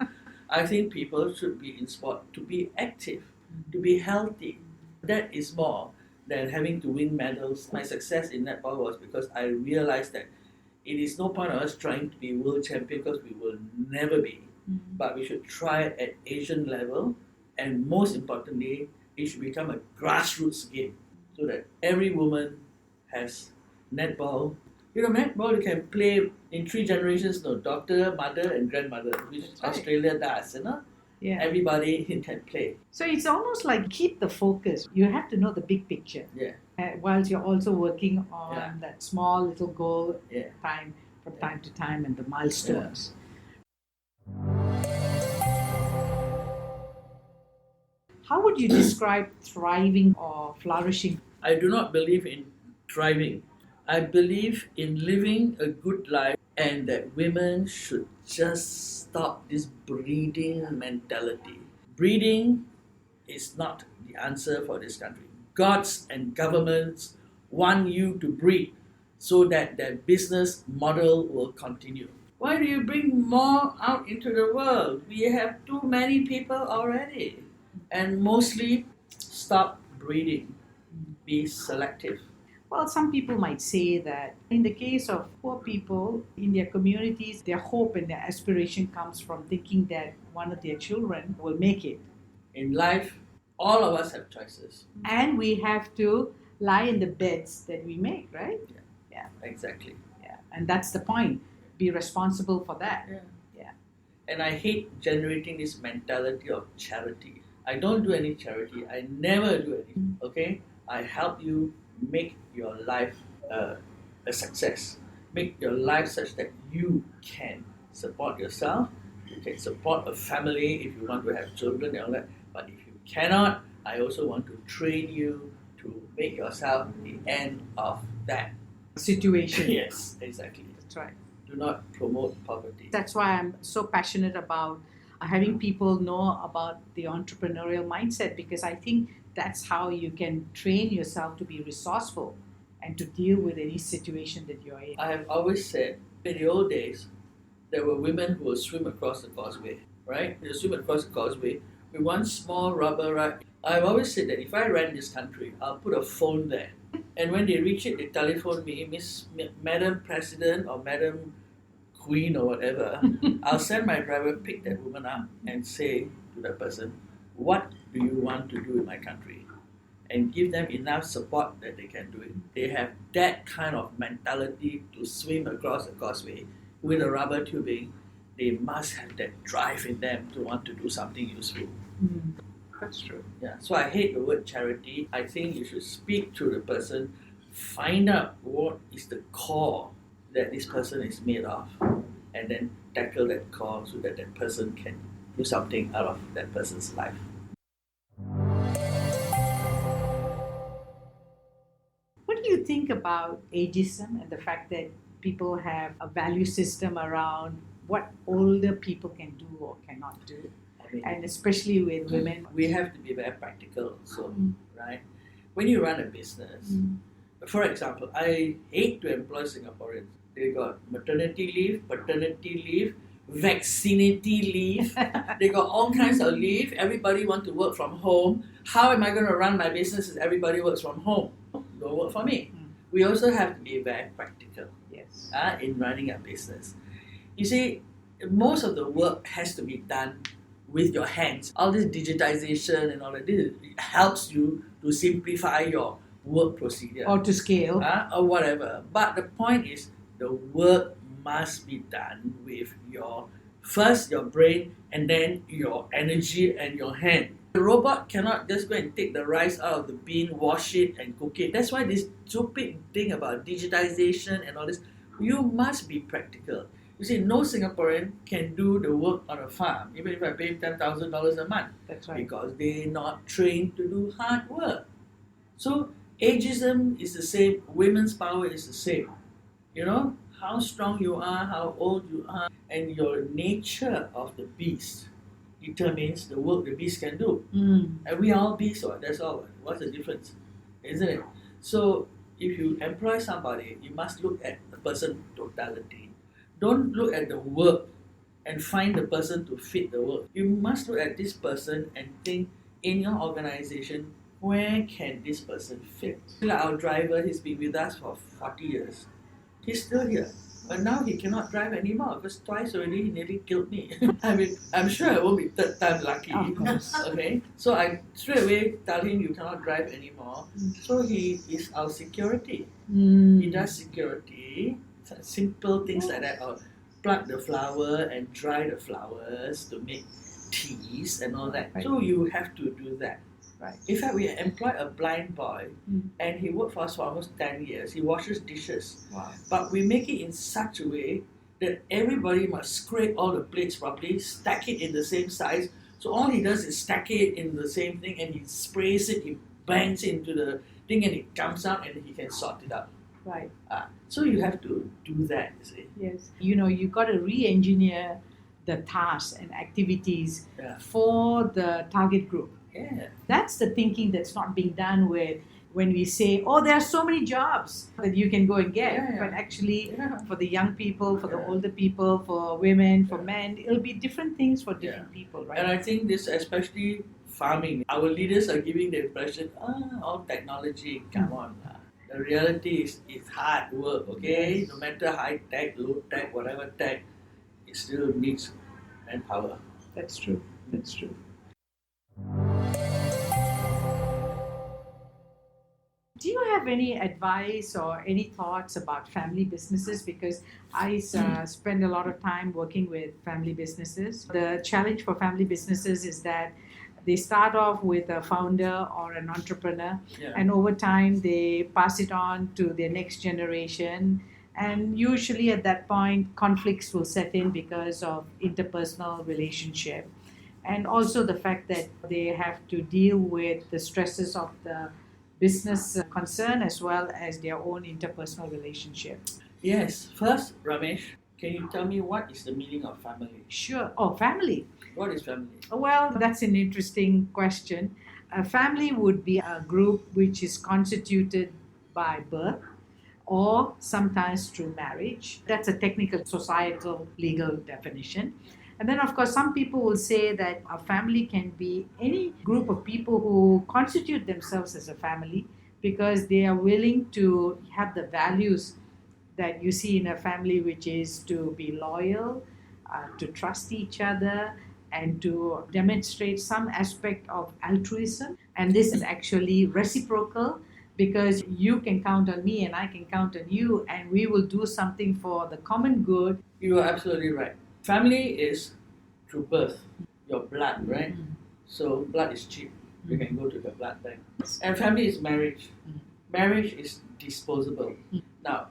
I think people should be in sport to be active, to be healthy. That is more than having to win medals. My success in netball was because I realized that it is no point of us trying to be world champion because we will never be. But we should try at Asian level, and most importantly, it should become a grassroots game so that every woman has netball. You know, netball you can play in 3 generations, daughter, mother, and grandmother, which Australia does, Yeah. Everybody can play. So it's almost like keep the focus. You have to know the big picture. Yeah. Whilst you're also working on that small little goal time to time and the milestones. How would you describe thriving or flourishing? I do not believe in thriving. I believe in living a good life, and that women should just stop this breeding mentality. Breeding is not the answer for this country. Gods and governments want you to breed so that their business model will continue. Why do you bring more out into the world? We have too many people already. And mostly stop breeding. Be selective. Well, some people might say that in the case of poor people in their communities, their hope and their aspiration comes from thinking that one of their children will make it. In life, all of us have choices. And we have to lie in the beds that we make, right? Yeah. Exactly. Yeah. And that's the point. Be responsible for that. Yeah. And I hate generating this mentality of charity. I don't do any charity. I never do anything. Okay? I help you make your life a success. Make your life such that you can support yourself. You can support a family if you want to have children and all that. But if you cannot, I also want to train you to make yourself the end of that Situation. Yes, exactly. That's right. Do not promote poverty. That's why I'm so passionate about having people know about the entrepreneurial mindset, because I think that's how you can train yourself to be resourceful and to deal with any situation that you're in. I have always said, in the old days, there were women who would swim across the causeway, right? They swim across the causeway with one small rubber rack. I've always said that if I ran this country, I'll put a phone there. And when they reach it, they telephone me, Madam President or Madam Queen or whatever. I'll send my driver, pick that woman up and say to that person, what do you want to do in my country? And give them enough support that they can do it. They have that kind of mentality to swim across the causeway with a rubber tubing. They must have that drive in them to want to do something useful. That's true. Yeah. So I hate the word charity. I think you should speak to the person, find out what is the core that this person is made of, and then tackle that core so that that person can do something out of that person's life. What do you think about ageism and the fact that people have a value system around what older people can do or cannot do? And especially with women. We have to be very practical also, right? When you run a business, for example, I hate to employ Singaporeans. They got maternity leave, paternity leave, vaccinity leave. They got all kinds of leave. Everybody want to work from home. How am I going to run my business if everybody works from home? Don't work for me. We also have to be very practical in running a business. You see, most of the work has to be done with your hands. All this digitization and all of this helps you to simplify your work procedure. Or to scale. Or whatever. But the point is, the work must be done with first your brain and then your energy and your hand. The robot cannot just go and take the rice out of the bean, wash it and cook it. That's why this stupid thing about digitization and all this, you must be practical. You see, no Singaporean can do the work on a farm, even if I pay him $10,000 a month. That's right. Because they're not trained to do hard work. So, ageism is the same, women's power is the same. You know, how strong you are, how old you are, and your nature of the beast determines the work the beast can do. And we are all beasts, that's all. What's the difference? Isn't it? So, if you employ somebody, you must look at the person's totality. Don't look at the work and find the person to fit the work. You must look at this person and think, in your organization, where can this person fit? Like our driver, he's been with us for 40 years. He's still here. But now he cannot drive anymore because twice already he nearly killed me. I mean, I'm sure I won't be third time lucky. Of course. Okay? So I straight away tell him you cannot drive anymore. So he is our security. He does security. Simple things like that, or pluck the flower and dry the flowers to make teas and all that. Right. So you have to do that. Right. In fact, we employ a blind boy and he worked for us for almost 10 years. He washes dishes. Wow. But we make it in such a way that everybody must scrape all the plates properly, stack it in the same size. So all he does is stack it in the same thing and he sprays it, he bangs it into the thing and it comes out and he can sort it out. Right. So you have to do that, you see. Yes. You know, you got to re-engineer the tasks and activities for the target group. Yeah. That's the thinking that's not being done with when we say, oh, there are so many jobs that you can go and get. Yeah. But actually, Yeah. for the young people, for the Yeah. older people, for women, for Yeah. men, it'll be different things for different people, right? And I think this, especially farming, our leaders are giving the impression, all technology, come on. The reality is it's hard work, okay? Yes. No matter high tech, low tech, whatever tech, it still needs manpower. That's true. That's true. Do you have any advice or any thoughts about family businesses? Because I spend a lot of time working with family businesses. The challenge for family businesses is that they start off with a founder or an entrepreneur, Yeah. and over time they pass it on to their next generation. And usually at that point, conflicts will set in because of interpersonal relationship. And also the fact that they have to deal with the stresses of the business concern as well as their own interpersonal relationship. Yes. First, Ramesh, can you tell me what is the meaning of family? Sure. Oh, family. What is family? Well, that's an interesting question. A family would be a group which is constituted by birth or sometimes through marriage. That's a technical, societal, legal definition. And then, of course, some people will say that a family can be any group of people who constitute themselves as a family because they are willing to have the values that you see in a family, which is to be loyal, to trust each other, and to demonstrate some aspect of altruism. And this is actually reciprocal because you can count on me and I can count on you, and we will do something for the common good. You are absolutely right. Family is through birth, your blood, right? So blood is cheap. You can go to the blood bank. And family is marriage. Marriage is disposable. Now,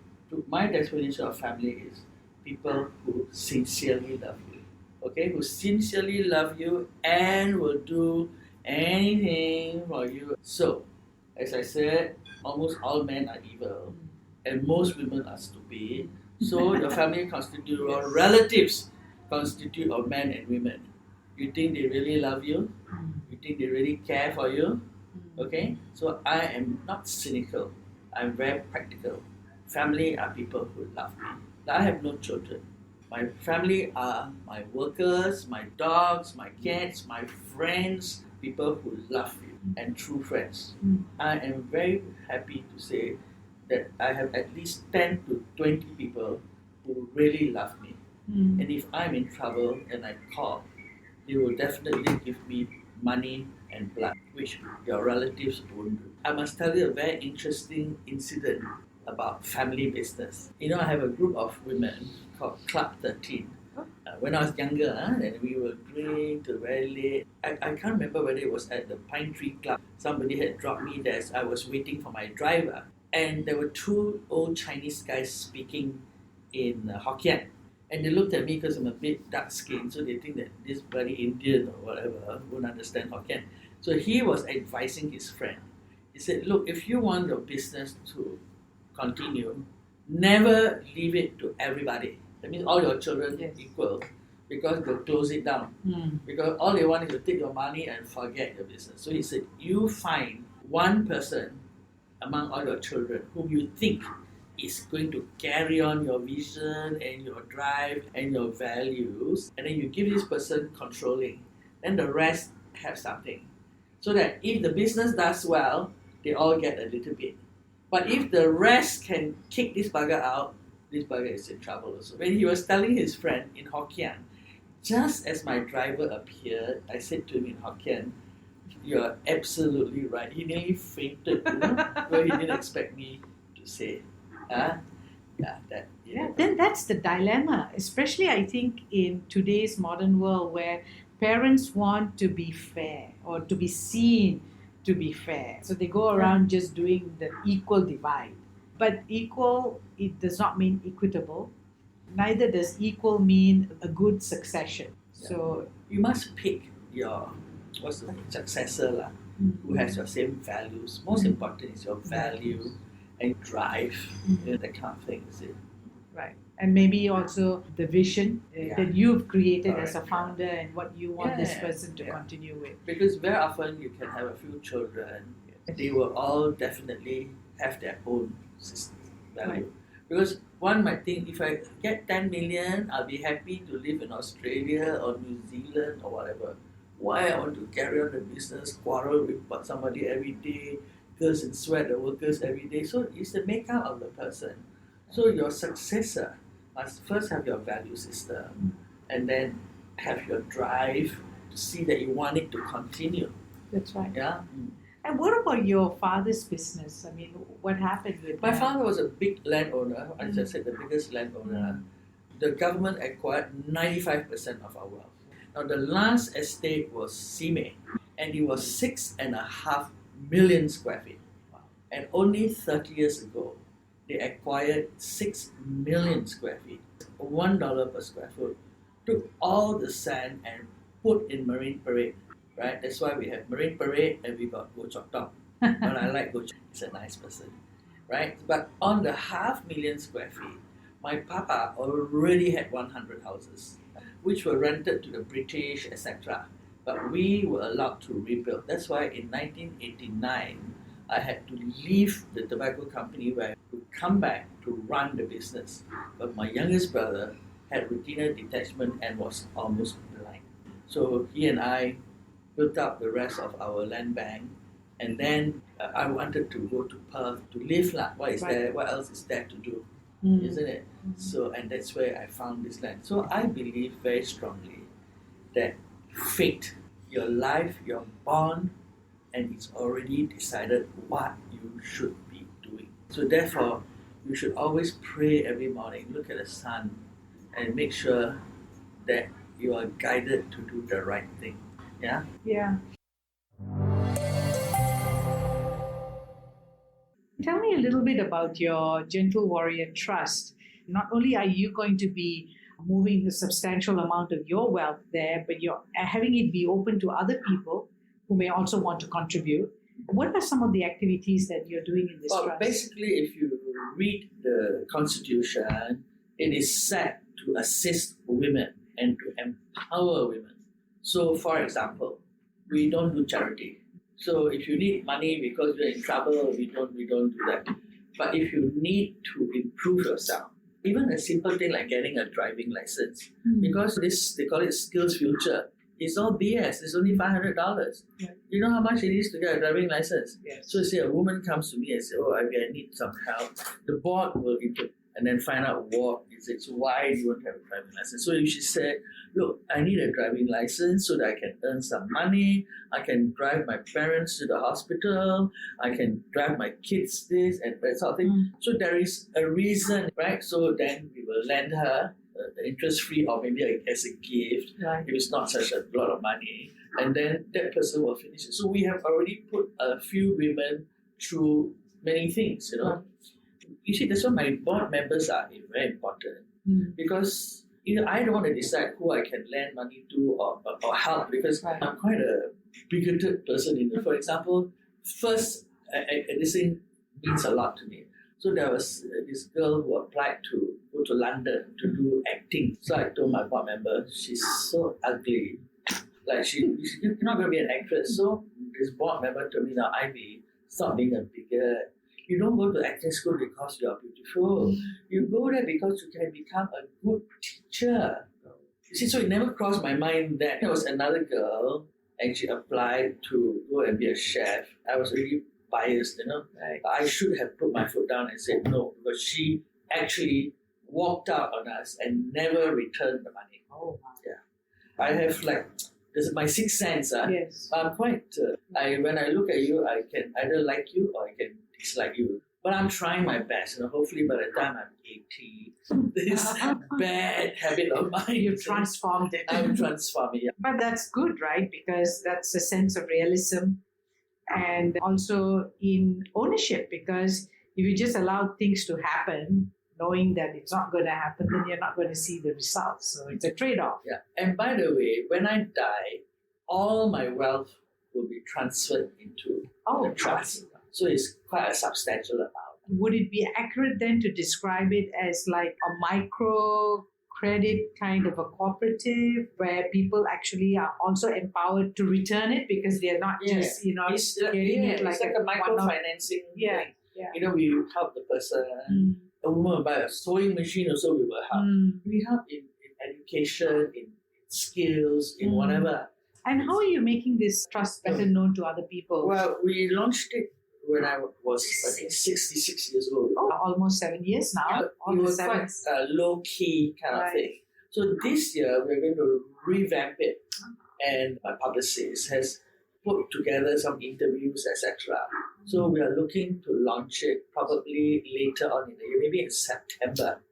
my definition of family is people who sincerely love you. Okay, who sincerely love you and will do anything for you. So, as I said, almost all men are evil, and most women are stupid. So your family constitute your relatives constitute of men and women. You think they really love you? You think they really care for you? Okay, so I am not cynical. I'm very practical. Family are people who love me. I have no children. My family are my workers, my dogs, my cats, my friends, people who love you and true friends. I am very happy to say that I have at least 10 to 20 people who really love me. And if I'm in trouble and I call, they will definitely give me money and blood, which your relatives won't do. I must tell you a very interesting incident about family business. You know, I have a group of women called Club 13. When I was younger, and we would drink till very late. I can't remember whether it was at the Pine Tree Club. Somebody had dropped me there as I was waiting for my driver. And there were two old Chinese guys speaking in Hokkien. And they looked at me because I'm a bit dark skinned, so they think that this bloody Indian or whatever won't understand Hokkien. So he was advising his friend. He said, look, if you want your business to continue, never leave it to everybody. That means all your children equal, because they'll close it down. Because all they want is to take your money and forget your business. So he said, you find one person among all your children whom you think is going to carry on your vision and your drive and your values, and then you give this person controlling, then the rest have something. So that if the business does well, they all get a little bit. But if the rest can kick this bugger out, this bugger is in trouble also. When he was telling his friend in Hokkien, just as my driver appeared, I said to him in Hokkien, you're absolutely right. He nearly fainted, but he didn't expect me to say. Then that's the dilemma, especially I think in today's modern world where parents want to be fair or to be seen to be fair. So they go around just doing the equal divide. But equal, it does not mean equitable. Neither does equal mean a good succession. So you must pick your successor who has your same values. Most important is your value and drive, that kind of thing. Is it? Right. And maybe also the vision that you've created as a Correct. founder and what you want this Yeah, person to yeah. continue with. Because very often you can have a few children, they will all definitely have their own value. Right. Because one might think, if I get 10 million, I'll be happy to live in Australia or New Zealand or whatever. Why I want to carry on the business, quarrel with somebody every day, curse and sweat the workers every day. So it's the makeup of the person. So your successor must first have your value system and then have your drive to see that you want it to continue. That's right. Yeah. And what about your father's business? I mean, what happened with My that? father was a big landowner, as I said, the biggest landowner. The government acquired 95% of our wealth. Now, the last estate was Sime, and it was 6.5 million square feet. And only 30 years ago, they acquired 6 million square feet, $1 per square foot, took all the sand and put in Marine Parade, right? That's why we have Marine Parade and we got Goh Chok Tong. But I like Goh Chok, he's a nice person, right? But on the 500,000 square feet, my papa already had 100 houses, which were rented to the British, etc. But we were allowed to rebuild. That's why in 1989, I had to leave the tobacco company where I would come back to run the business. But my youngest brother had retinal detachment and was almost blind. So he and I built up the rest of our land bank, and then I wanted to go to Perth to live. What is there? What else is there to do? Isn't it? So, and that's where I found this land. So I believe very strongly that fate, your life, you're born, and it's already decided what you should be doing. So therefore, you should always pray every morning, look at the sun, and make sure that you are guided to do the right thing. Yeah? Yeah. Tell me a little bit about your Gentle Warrior Trust. Not only are you going to be moving a substantial amount of your wealth there, but you're having it be open to other people who may also want to contribute. What are some of the activities that you're doing in this trust? Basically, if you read the Constitution, it is set to assist women and to empower women. So, for example, we don't do charity. So, if you need money because you're in trouble, we don't do that. But if you need to improve yourself, even a simple thing like getting a driving license, because they call it Skills Future. It's all BS. It's only $500. Yeah. You know how much it is to get a driving license? Yes. So say a woman comes to me and says, "Oh, I need some help." The board will and then find out what is it. So why do you want to have a driving license? So if she said, "Look, I need a driving license so that I can earn some money. I can drive my parents to the hospital. I can drive my kids this and that sort of thing." So there is a reason, right? So then we will lend her the interest-free or maybe as a gift, Right. if it's not such a lot of money, and then that person will finish it. So we have already put a few women through many things, you know. Right. You see, that's why my board members are very important, because I don't want to decide who I can lend money to or help, because Right. I'm quite a bigoted person. For example, first, this thing means a lot to me. So there was this girl who applied to go to London to do acting. So I told my board member, she's so ugly. Like she's not going to be an actress. So this board member told me, "Now, Ivy, stop being a bigot. You don't go to acting school because you are beautiful. You go there because you can become a good teacher." You see, so it never crossed my mind that there was another girl and she applied to go and be a chef. I was really biased, you know. Right. I should have put my foot down and said no, because she actually walked out on us and never returned the money. Oh, wow. Yeah. I have this is my sixth sense. Yes. I'm quite, when I look at you, I can either like you or I can dislike you. But I'm trying my best. Hopefully by the time I'm 80, this bad habit of mine, You've transformed it. I'm transforming. Yeah. But that's good, right? Because that's a sense of realism and also in ownership. Because if you just allow things to happen, knowing that it's not going to happen, then you're not going to see the results. So it's a trade-off. Yeah. And by the way, when I die, all my wealth will be transferred into the trust. So it's quite a substantial amount. Would it be accurate then to describe it as like a micro credit kind of a cooperative where people actually are also empowered to return it because they're not just, it's getting it like a microfinancing Yeah, thing. yeah. We help the person. A woman buy a sewing machine also, we will help. We help in education, in skills, in whatever. And how are you making this trust better known to other people? Well, we launched it when I was, I think, 66 years old. Almost 7 years now. It was quite a low-key kind of thing. So this year, we're going to revamp it. And my publicist has put together some interviews, etc. So we are looking to launch it probably later on in the year, maybe in September.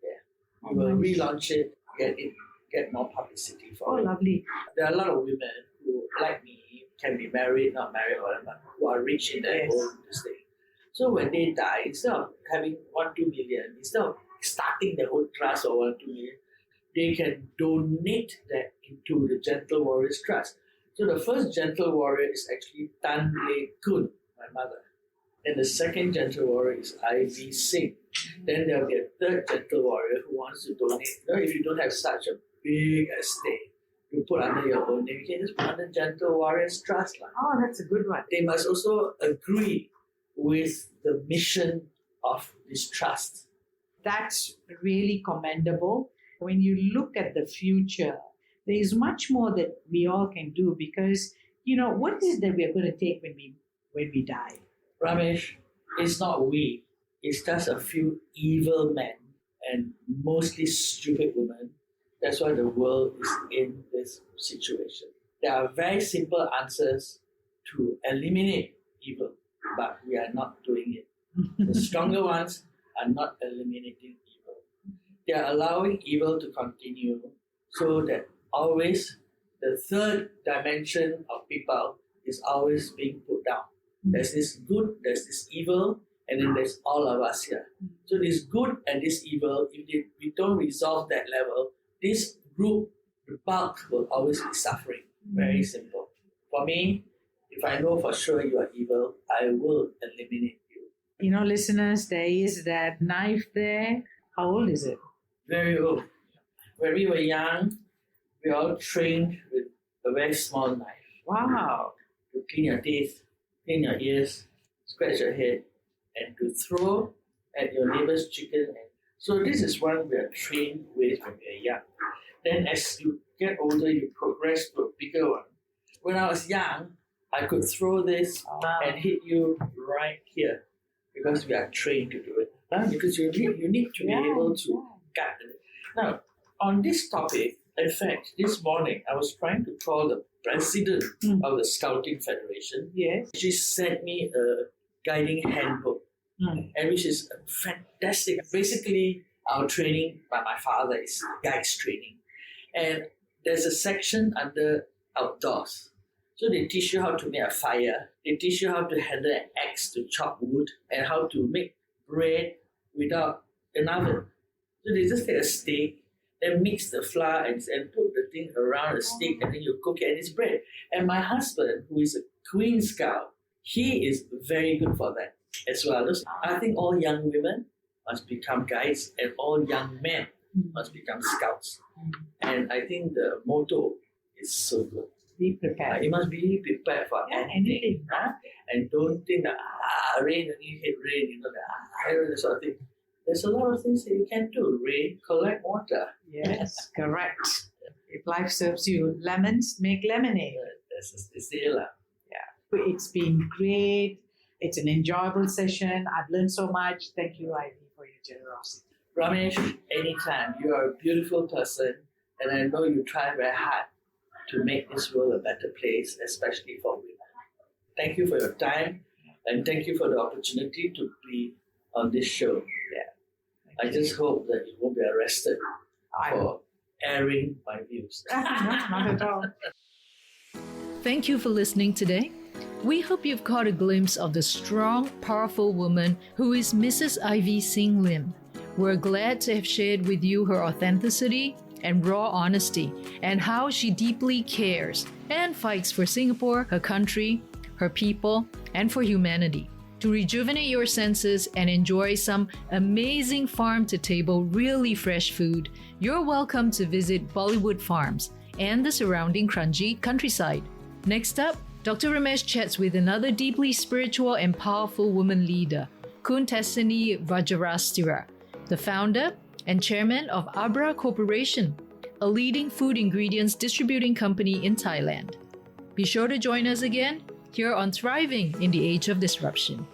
Yeah. We will relaunch it, get more publicity for it. Lovely. There are a lot of women who, like me, can be married, not married, whatever, who are rich in their own estate. So when they die, instead of having 1-2 million, instead of starting their own trust or 1-2 million, they can donate that into the Gentle Warriors Trust. So the first Gentle Warrior is actually Tan Le Kun, my mother. And the second Gentle Warrior is Ivy Singh. Then there will be a third Gentle Warrior who wants to donate. If you don't have such a big estate, you put under your own name, you can just put under Gentle Warriors Trust. Oh, that's a good one. They must also agree with the mission of this trust. That's really commendable. When you look at the future, there is much more that we all can do because, what is it that we are going to take when we die? Ramesh, it's not we. It's just a few evil men and mostly stupid women. That's why the world is in this situation. There are very simple answers to eliminate evil, but we are not doing it. The stronger ones are not eliminating evil. They are allowing evil to continue so that always the third dimension of people is always being put down. There's this good, there's this evil, and then there's all of us here. So this good and this evil, if we don't resolve that level, this group, the bulk, will always be suffering. Very simple. For me, if I know for sure you are evil, I will eliminate you. Listeners, there is that knife there. How old is it? Very old. When we were young, we all trained with a very small knife. Wow. To clean your teeth, clean your ears, scratch your head, and to throw at your neighbor's chicken. So this is one we are trained with when we are young. Then as you get older, you progress to a bigger one. When I was young, I could throw this and hit you right here because we are trained to do it. Because you need to be able to gut it. Now, on this topic, in fact, this morning, I was trying to call the president of the Scouting Federation. Yes. She sent me a guiding handbook, and which is fantastic. Basically, our training by my father is guides training. And there's a section under outdoors. So they teach you how to make a fire. They teach you how to handle an axe to chop wood and how to make bread without an oven. So they just take a steak, then mix the flour and put the thing around the steak and then you cook it and it's bread. And my husband, who is a Queen Scout, he is very good for that as well. I think all young women must become guides and all young men must become scouts. And I think the motto is so good. Be prepared. You must be prepared for anything. And don't think that, rain, and you hate rain, that sort of thing. There's a lot of things that you can do. Rain, collect water. Yes, correct. If life serves you lemons, make lemonade. That's the deal. Yeah. It's been great. It's an enjoyable session. I've learned so much. Thank you, Ivy, for your generosity. Ramesh, anytime. You are a beautiful person, and I know you try very hard to make this world a better place, especially for women. Thank you for your time, and thank you for the opportunity to be on this show. I just hope that you won't be arrested for airing my views. No, not at all. Thank you for listening today. We hope you've caught a glimpse of the strong, powerful woman who is Mrs. Ivy Singh-Lim. We're glad to have shared with you her authenticity and raw honesty, and how she deeply cares and fights for Singapore, her country, her people, and for humanity. To rejuvenate your senses and enjoy some amazing farm-to-table, really fresh food, you're welcome to visit Bollywood Farms and the surrounding crunchy countryside. Next up, Dr. Ramesh chats with another deeply spiritual and powerful woman leader, Kuntesini Vajrastira, the founder and chairman of Abra Corporation, a leading food ingredients distributing company in Thailand. Be sure to join us again here on Thriving in the Age of Disruption.